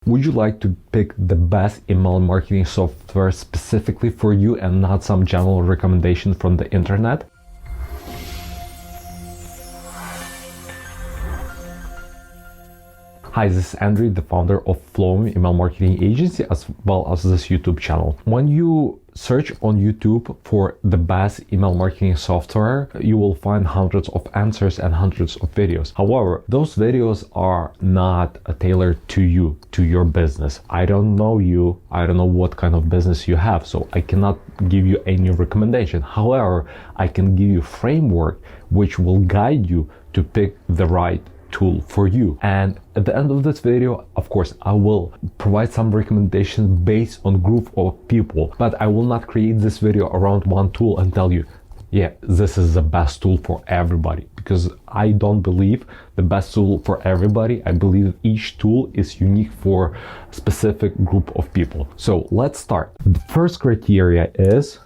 Would you like to pick the best email marketing software specifically for you and not some general recommendation from the internet? Hi, this is Andrew, the founder of Flowium email marketing agency, as well as this YouTube channel. When you search on YouTube for the best email marketing software, you will find hundreds of answers and hundreds of videos. However, those videos are not tailored to you, to your business. I don't know you. I don't know what kind of business you have, so I cannot give you any recommendation. However, I can give you a framework which will guide you to pick the right tool for you. And at the end of this video, of course, I will provide some recommendations based on group of people, but I will not create this video around one tool and tell you, yeah, this is the best tool for everybody, because I don't believe the best tool for everybody. I believe each tool is unique for a specific group of people. So let's start. The first criteria is,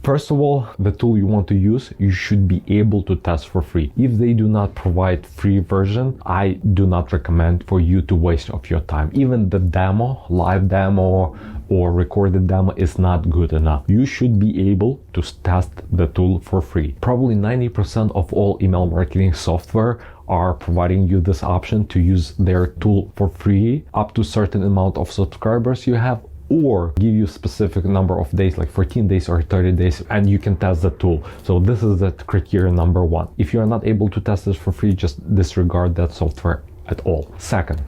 first of all, the tool you want to use, you should be able to test for free. If they do not provide free version, I do not recommend for you to waste of your time. Even the demo, live demo or recorded demo is not good enough. You should be able to test the tool for free. Probably 90% of all email marketing software are providing you this option to use their tool for free up to a certain amount of subscribers you have, or give you a specific number of days, like 14 days or 30 days, and you can test the tool. So this is the criteria number one. If you are not able to test this for free, just disregard that software at all. Second,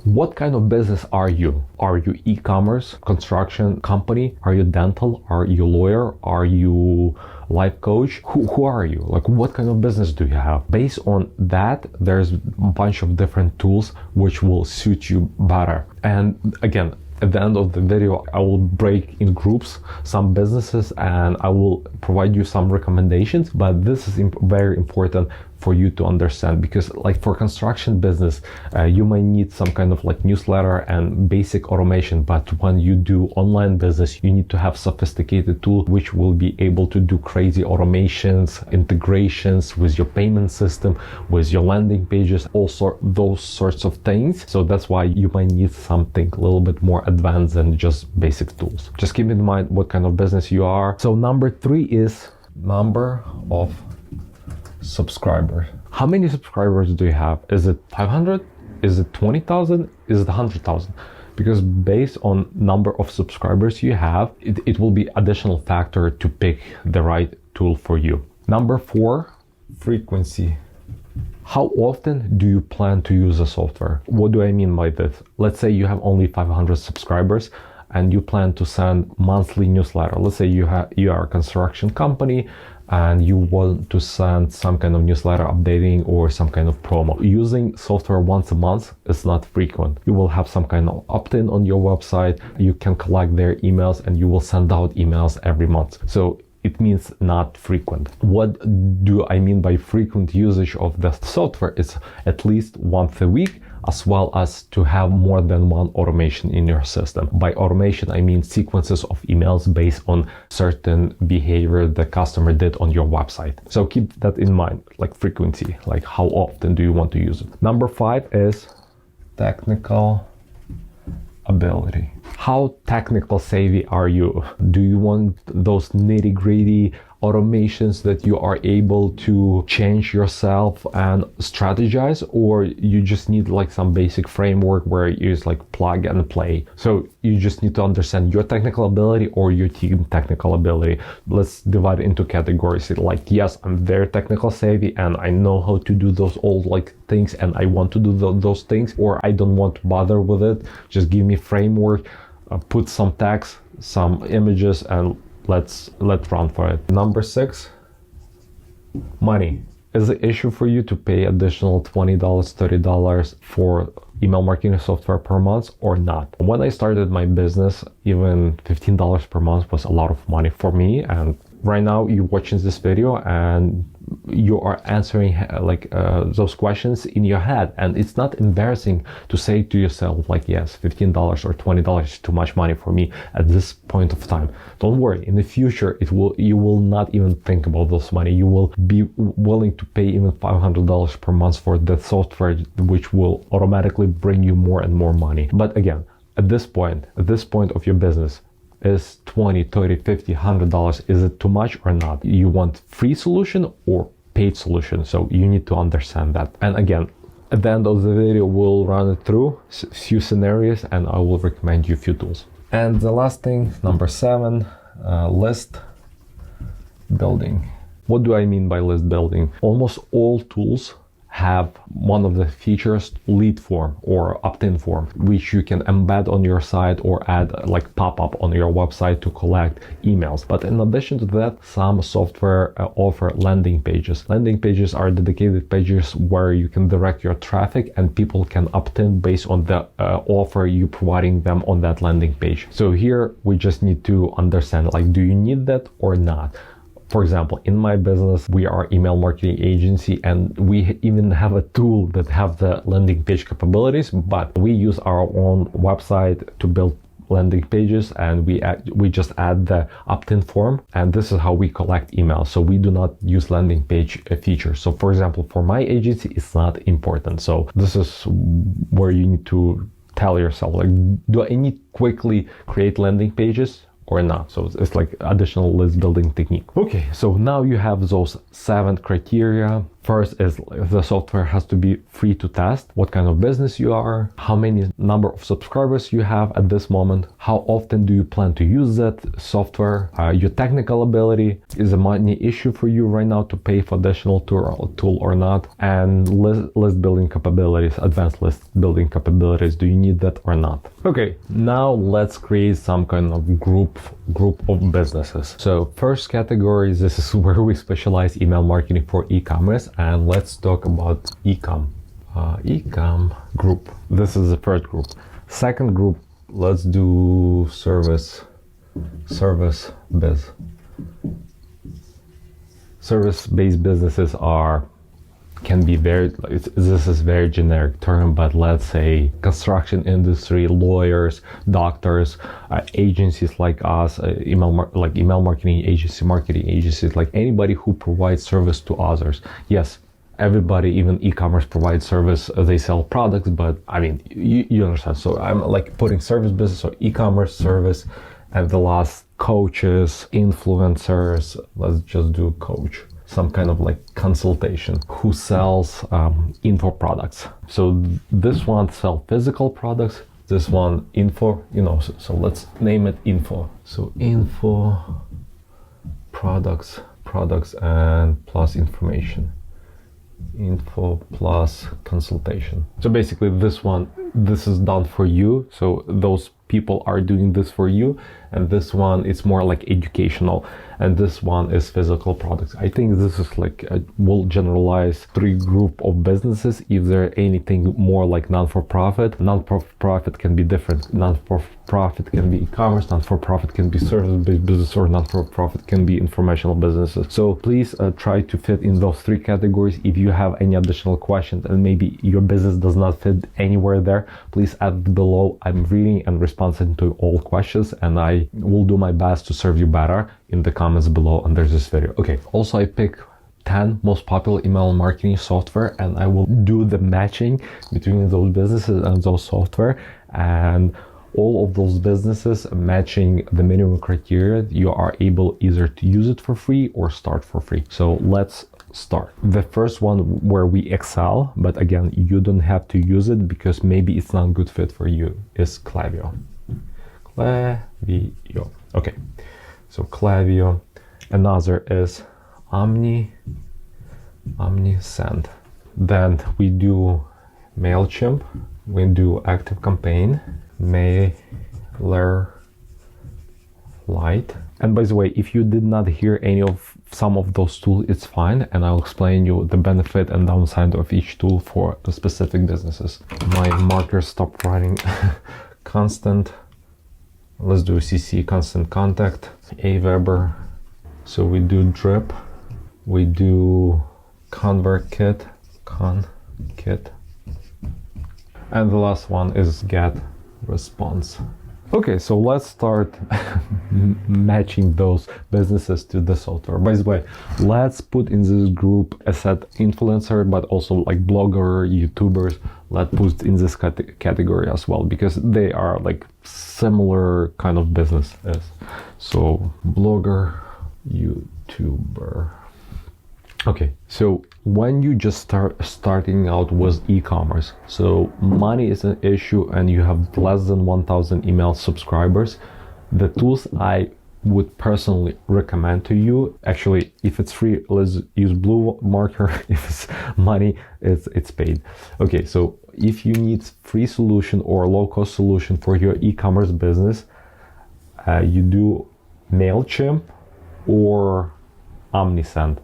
what kind of business are you? Are you e-commerce, construction company? Are you dental? Are you lawyer? Are you life coach? Who are you? Like, what kind of business do you have? Based on that, there's a bunch of different tools which will suit you better. And again, at the end of the video, I will break in groups some businesses and I will provide you some recommendations, but this is very important for you to understand, because like for construction business, you might need some kind of like newsletter and basic automation, but when you do online business, you need to have sophisticated tool which will be able to do crazy automations, integrations with your payment system, with your landing pages, also those sorts of things. So that's why you might need something a little bit more advanced than just basic tools. Just keep in mind what kind of business you are. So number 3 is number of subscribers. How many subscribers do you have? Is it 500? Is it 20,000? Is it 100,000? Because based on number of subscribers you have, it will be additional factor to pick the right tool for you. Number 4, frequency. How often do you plan to use the software? What do I mean by this? Let's say you have only 500 subscribers and you plan to send monthly newsletter. Let's say you are a construction company and you want to send some kind of newsletter updating or some kind of promo. Using software once a month is not frequent. You will have some kind of opt-in on your website. You can collect their emails and you will send out emails every month. So it means not frequent. What do I mean by frequent usage of the software? It's at least once a week, as well as to have more than one automation in your system. By automation, I mean sequences of emails based on certain behavior the customer did on your website. So keep that in mind, like frequency, like how often do you want to use it. Number 5 is technical ability. How technical savvy are you? Do you want those nitty-gritty automations that you are able to change yourself and strategize, or you just need like some basic framework where you just like plug and play? So you just need to understand your technical ability or your team technical ability. Let's divide it into categories. Like, yes, I'm very technical savvy and I know how to do those old like things and I want to do those things, or I don't want to bother with it. Just give me framework, put some text, some images, and let's run for it. Number 6, money. Is the issue for you to pay additional $20, $30 for email marketing software per month or not? When I started my business, even $15 per month was a lot of money for me. And right now you're watching this video and you are answering those questions in your head, and it's not embarrassing to say to yourself like, yes, $15 or $20 is too much money for me at this point of time. Don't worry, in the future you will not even think about those money. You will be willing to pay even $500 per month for the software, which will automatically bring you more and more money. But again, at this point of your business, is $20, $30, $50, $100, is it too much or not? You want free solution or paid solution? So you need to understand that. And again, at the end of the video, we'll run it through a few scenarios and I will recommend you a few tools. And the last thing, number 7, list building. What do I mean by list building? Almost all tools have one of the features, lead form or opt-in form, which you can embed on your site or add like pop-up on your website to collect emails. But in addition to that, some software offer landing pages. Landing pages are dedicated pages where you can direct your traffic and people can opt in based on the offer you providing them on that landing page. So here we just need to understand, like, do you need that or not? For example, in my business, we are email marketing agency and we even have a tool that have the landing page capabilities, but we use our own website to build landing pages, and we just add the opt-in form, and this is how we collect emails. So we do not use landing page features. So for example, for my agency, it's not important. So this is where you need to tell yourself, like, do I need to quickly create landing pages or not? So it's like additional list building technique. Okay, so now you have those 7 criteria. First is the software has to be free to test, what kind of business you are, how many number of subscribers you have at this moment, how often do you plan to use that software, your technical ability, is a money issue for you right now to pay for additional tool or not, and list building capabilities, advanced list building capabilities, do you need that or not? Okay, now let's create some kind of group of businesses. So first category, this is where we specialize email marketing for e-commerce, and let's talk about e-com group. This is the first group. Second group, let's do service biz. Service-based businesses can be this is very generic term, but let's say construction industry, lawyers, doctors, agencies like us, email marketing agencies, like anybody who provides service to others. Yes, everybody, even e-commerce, provides service. They sell products, but I mean, you understand. So I'm like putting service business, so e-commerce, service, and the last, coaches, influencers. Let's just do coach. Some kind of like consultation, who sells info products. So this one sell physical products, this one info, so let's name it info. So info products and plus information, info plus consultation. So basically this is done for you. So those people are doing this for you, and this one is more like educational, and this one is physical products. I think this is like will generalize 3 group of businesses. If there anything more like non-for-profit can be different. Non-for-profit can be e-commerce, non-for-profit can be service-based business, or non-for-profit can be informational businesses. So please try to fit in those 3 categories. If you have any additional questions and maybe your business does not fit anywhere there, please add below. I'm reading and responding to all questions, and I will do my best to serve you better in the comments below under this video. Okay, also I pick 10 most popular email marketing software, and I will do the matching between those businesses and those software, and all of those businesses matching the minimum criteria, you are able either to use it for free or start for free. So let's start. The first one where we excel, but again, you don't have to use it because maybe it's not a good fit for you, is Klaviyo. Okay, so Klaviyo. Another is OmniSend. Then we do MailChimp, we do ActiveCampaign, MailerLite. And by the way, if you did not hear any of some of those tools, it's fine, and I'll explain you the benefit and downside of each tool for the specific businesses. My marker stopped running. Constant. Let's do CC, Constant Contact, Aweber. So we do Drip, we do ConvertKit, and the last one is get response. Okay, so let's start matching those businesses to the software. By the way, let's put in this group as an influencer, but also like blogger, YouTubers. Let's put in this category as well, because they are like similar kind of businesses. So blogger, YouTuber. Okay, so when you just starting out with e-commerce, so money is an issue and you have less than 1,000 email subscribers, the tools I would personally recommend to you, actually, if it's free, let's use Blue Marker. If it's money, it's paid. Okay, so if you need free solution or low-cost solution for your e-commerce business, you do MailChimp or Omnisend.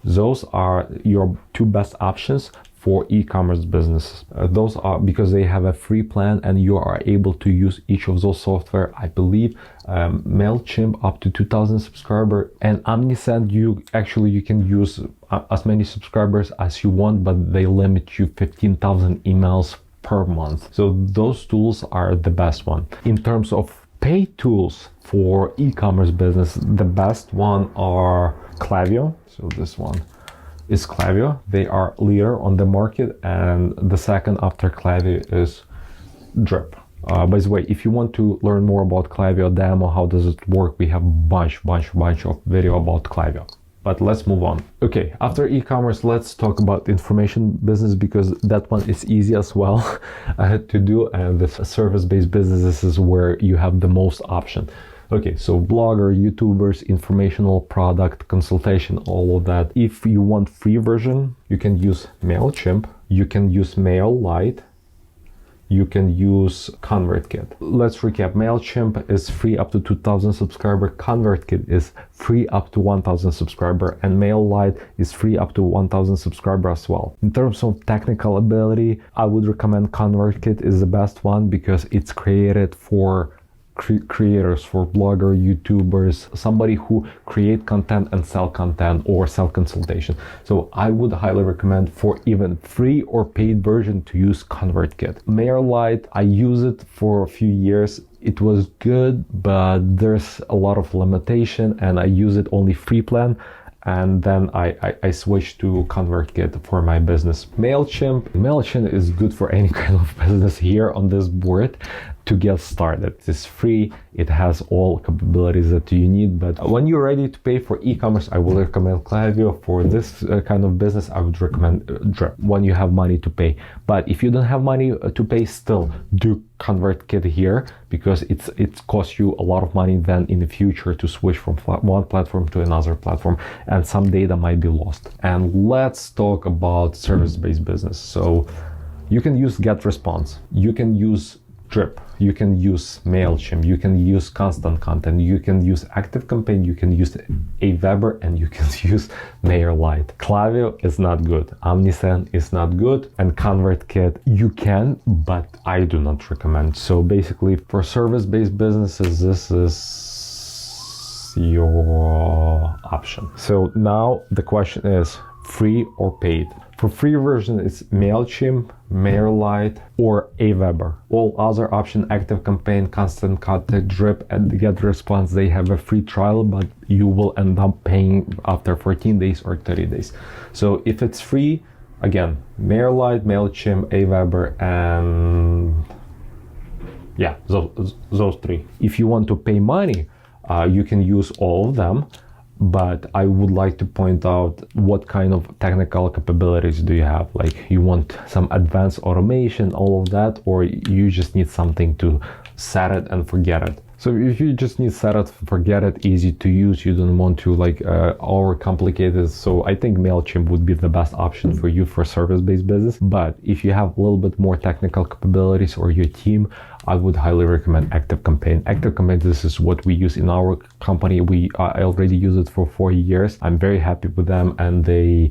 Those are your two best options for e-commerce businesses. Those are because they have a free plan and you are able to use each of those software. I believe MailChimp up to 2,000 subscribers, and Omnisend you can use as many subscribers as you want, but they limit you 15,000 emails per month. So those tools are the best one. In terms of paid tools for e-commerce business, the best one are Flowium. So this one is Flowium. They are leader on the market, and the second after Flowium is Drip. By the way, if you want to learn more about Flowium demo, how does it work, we have bunch of video about Flowium. But let's move on. Okay, after e-commerce, let's talk about information business, because that one is easy as well to do, and the service-based businesses is where you have the most option. Okay, so blogger, YouTubers, informational product, consultation, all of that. If you want free version, you can use MailChimp, you can use MailLite, you can use ConvertKit. Let's recap. MailChimp is free up to 2,000 subscribers, ConvertKit is free up to 1,000 subscribers, and MailLite is free up to 1,000 subscribers as well. In terms of technical ability, I would recommend ConvertKit is the best one, because it's created for creators, for blogger, YouTubers, somebody who create content and sell content or sell consultation. So I would highly recommend for even free or paid version to use ConvertKit. MailLite, I use it for a few years. It was good, but there's a lot of limitation, and I use it only free plan. And then I switched to ConvertKit for my business. MailChimp is good for any kind of business here on this board to get started. It's free, it has all capabilities that you need, but when you're ready to pay for e-commerce, I will recommend Flowium. For this kind of business, I would recommend Drip when you have money to pay. But if you don't have money to pay, still do ConvertKit here, because it costs you a lot of money then in the future to switch from one platform to another platform, and some data might be lost. And let's talk about service-based business. So you can use GetResponse, you can use Drip, you can use MailChimp, you can use Constant Content, you can use ActiveCampaign, you can use Aweber, and you can use MailLite. Flowium is not good, Omnisend is not good, and ConvertKit you can, but I do not recommend. So basically for service-based businesses, this is your option. So now the question is free or paid. For free version, it's MailChimp, MailLite, or Aweber. All other options, ActiveCampaign, Constant Contact, Drip, and GetResponse, they have a free trial, but you will end up paying after 14 days or 30 days. So if it's free, again, MailLite, MailChimp, Aweber, and yeah, those three. If you want to pay money, you can use all of them. But I would like to point out what kind of technical capabilities do you have. Like, you want some advanced automation, all of that, or you just need something to set it and forget it. So if you just need set it, forget it, easy to use, you don't want to like overcomplicate it. So I think MailChimp would be the best option for you for service-based business. But if you have a little bit more technical capabilities or your team, I would highly recommend ActiveCampaign. ActiveCampaign, this is what we use in our company. I already use it for 4 years. I'm very happy with them, and they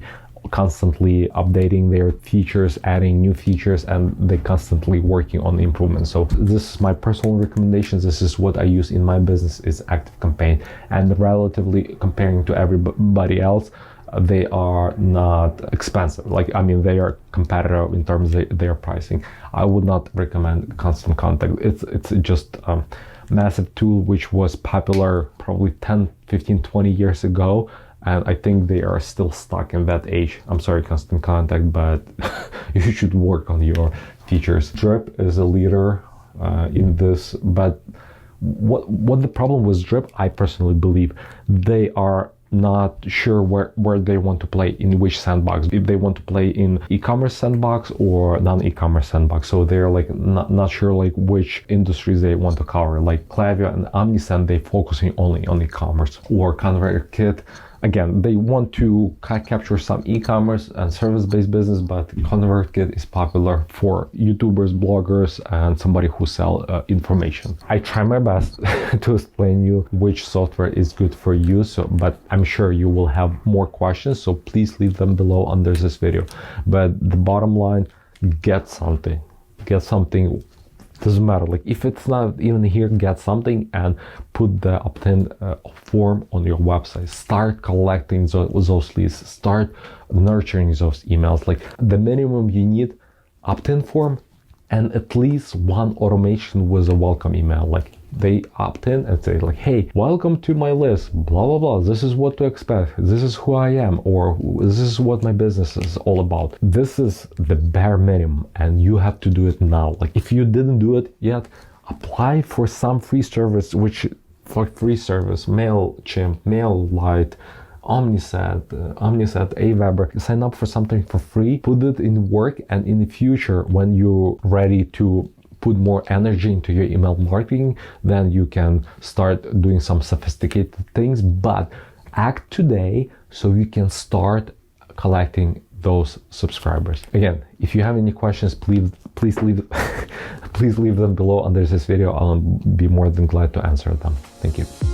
constantly updating their features, adding new features, and they constantly working on improvements. So this is my personal recommendations. This is what I use in my business, is ActiveCampaign. And relatively comparing to everybody else, they are not expensive. Like, I mean, they are competitive in terms of their pricing. I would not recommend Constant Contact. It's just a massive tool which was popular probably 10, 15, 20 years ago. And I think they are still stuck in that age. I'm sorry, Constant Contact, but you should work on your features. Drip is a leader in this, but what the problem with Drip, I personally believe, they are not sure where they want to play, in which sandbox, if they want to play in e-commerce sandbox or non-e-commerce sandbox. So they're like not sure like which industries they want to cover. Like Klaviyo and Omnisend, they focusing only on e-commerce. Or ConvertKit, again, they want to capture some e-commerce and service-based business, but ConvertKit is popular for YouTubers, bloggers, and somebody who sell information. I try my best to explain you which software is good for you, but I'm sure you will have more questions, so please leave them below under this video. But the bottom line, get something. Doesn't matter, like if it's not even here, get something and put the opt-in form on your website. Start collecting those leads, start nurturing those emails. Like the minimum you need, opt-in form and at least one automation with a welcome email. Like they opt in and say like, hey, welcome to my list, blah blah blah, this is what to expect, this is who I am, or this is what my business is all about. This is the bare minimum and you have to do it now. Like if you didn't do it yet, apply for some free service, MailChimp, MailLite, Omnisend, Aweber. Sign up for something for free, put it in work, and in the future when you're ready to put more energy into your email marketing, then you can start doing some sophisticated things, but act today so you can start collecting those subscribers. Again, if you have any questions, please leave please leave them below under this video. I'll be more than glad to answer them. Thank you.